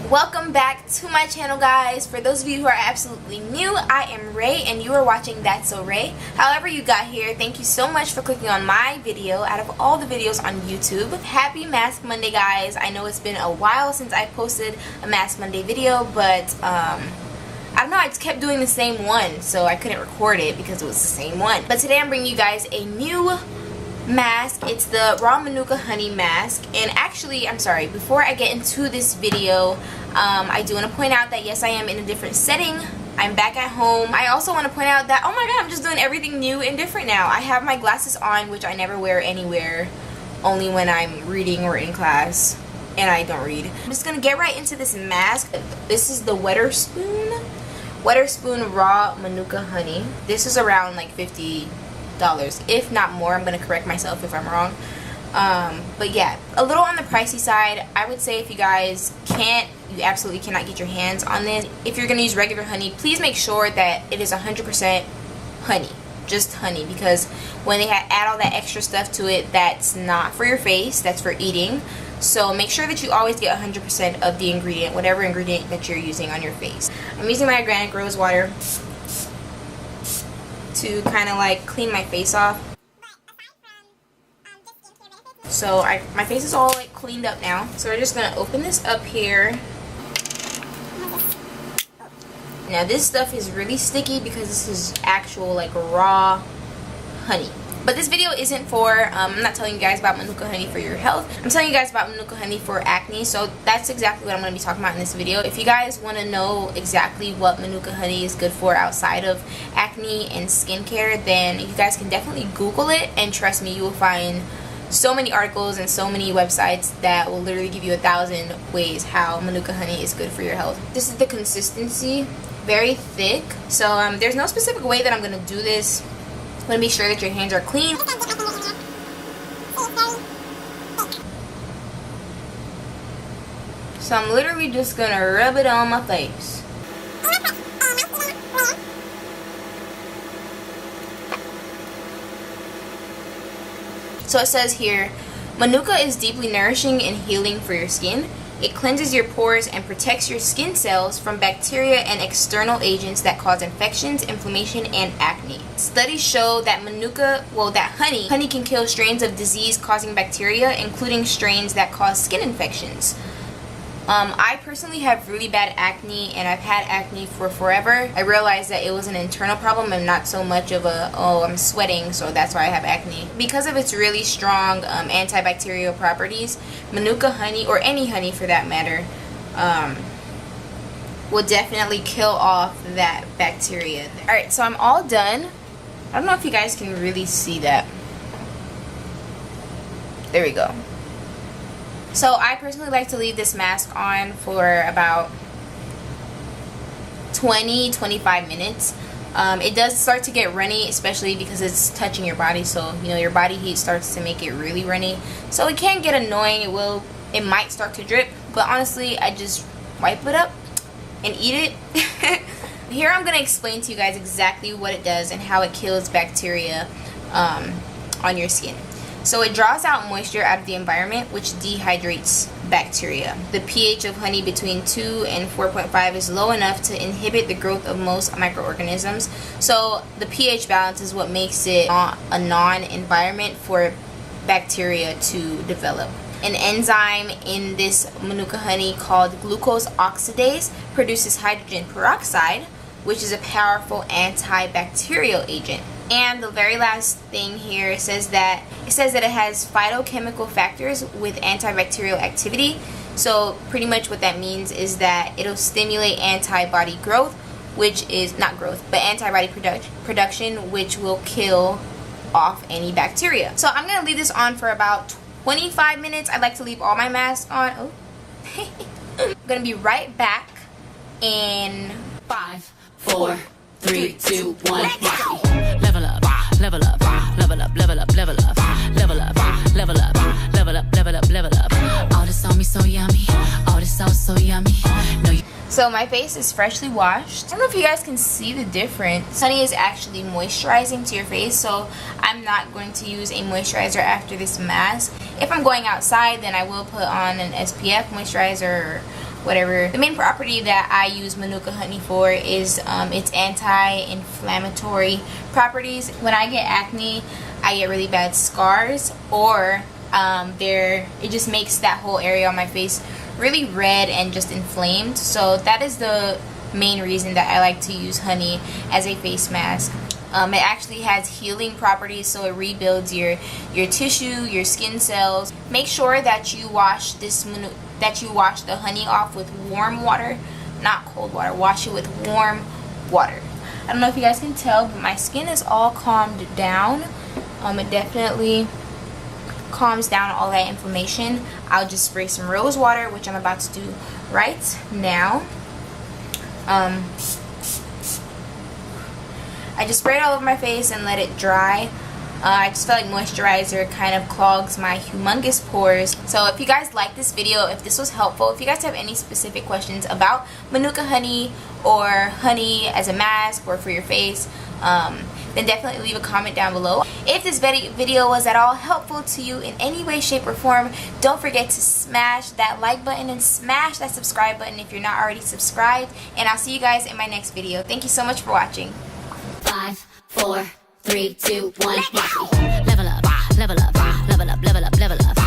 Welcome back to my channel, guys. For those of you who are absolutely new, I am Ray and you are watching That's So Ray. However you got here, thank you so much for clicking on my video out of all the videos on YouTube. Happy Mask Monday, guys. I know it's been a while since I posted a Mask Monday video, but I don't know, I just kept doing the same one, so I couldn't record it because it was the same one. But today I'm bringing you guys a new mask. It's the raw Manuka honey mask. And actually, I'm sorry, before I get into this video, I do want to point out that yes, I am in a different setting. I'm back at home. I also want to point out that, oh my god, I'm just doing everything new and different now. I have my glasses on, which I never wear anywhere, only when I'm reading or in class, and I don't read. I'm just gonna get right into this mask. This is the Weatherspoon raw Manuka honey. This is around like $50, if not more. I'm gonna correct myself if I'm wrong. But yeah, a little on the pricey side. I would say if you guys you absolutely cannot get your hands on this. If you're gonna use regular honey, please make sure that it is 100% honey, just honey, because when they add all that extra stuff to it, that's not for your face, that's for eating. So make sure that you always get 100% of the ingredient, whatever ingredient that you're using on your face. I'm using my organic rose water to kind of like clean my face off. So my face is all like cleaned up now. So we're just gonna open this up here. Now this stuff is really sticky because this is actual like raw honey. But this video isn't for, I'm not telling you guys about Manuka honey for your health. I'm telling you guys about Manuka honey for acne. So that's exactly what I'm going to be talking about in this video. If you guys want to know exactly what Manuka honey is good for outside of acne and skincare, then you guys can definitely Google it. And trust me, you will find so many articles and so many websites that will literally give you 1,000 ways how Manuka honey is good for your health. This is the consistency, very thick. So there's no specific way that I'm going to do this. I'm going to be sure that your hands are clean. So I'm literally just going to rub it on my face. So it says here, Manuka is deeply nourishing and healing for your skin. It cleanses your pores and protects your skin cells from bacteria and external agents that cause infections, inflammation, and acne. Studies show that honey can kill strains of disease-causing bacteria, including strains that cause skin infections. I personally have really bad acne, and I've had acne for forever. I realized that it was an internal problem and not so much of a, oh, I'm sweating, so that's why I have acne. Because of its really strong antibacterial properties, Manuka honey, or any honey for that matter, will definitely kill off that bacteria. Alright, so I'm all done. I don't know if you guys can really see that. There we go. So I personally like to leave this mask on for about 20-25 minutes. It does start to get runny, especially because it's touching your body, so you know your body heat starts to make it really runny. So it can get annoying. It might start to drip, but honestly, I just wipe it up and eat it. Here I'm going to explain to you guys exactly what it does and how it kills bacteria on your skin. So it draws out moisture out of the environment, which dehydrates bacteria. The pH of honey between 2 and 4.5 is low enough to inhibit the growth of most microorganisms. So the pH balance is what makes it a non-environment for bacteria to develop. An enzyme in this Manuka honey called glucose oxidase produces hydrogen peroxide, which is a powerful antibacterial agent. And the very last thing here says that it has phytochemical factors with antibacterial activity. So pretty much what that means is that it'll stimulate antibody growth, which is not growth, but antibody production, which will kill off any bacteria. So I'm gonna leave this on for about 25 minutes. I like to leave all my masks on. Oh. I'm gonna be right back in 5, 4, 3, 2, 1. Level up, level up, level up, level up, level up, level up, level up, level up, level up, level up. All this on me so yummy. All this sauce so yummy. No, so my face is freshly washed. I don't know if you guys can see the difference. Honey is actually moisturizing to your face, so I'm not going to use a moisturizer after this mask. If I'm going outside, then I will put on an SPF moisturizer whatever. The main property that I use Manuka honey for is its anti-inflammatory properties. When I get acne, I get really bad scars, or it just makes that whole area on my face really red and just inflamed. So that is the main reason that I like to use honey as a face mask. It actually has healing properties, so it rebuilds your tissue, your skin cells. Make sure that you wash the honey off with warm water, not cold water. Wash it with warm water. I don't know if you guys can tell, but my skin is all calmed down. It definitely calms down all that inflammation. I'll just spray some rose water, which I'm about to do right now. I just spray it all over my face and let it dry. I just feel like moisturizer kind of clogs my humongous pores. So if you guys like this video, if this was helpful, if you guys have any specific questions about Manuka honey or honey as a mask or for your face, then definitely leave a comment down below. If this video was at all helpful to you in any way, shape, or form, don't forget to smash that like button and smash that subscribe button if you're not already subscribed. And I'll see you guys in my next video. Thank you so much for watching. 5, 4, 3, 2, 1, level up, level up, level up, level up, level up.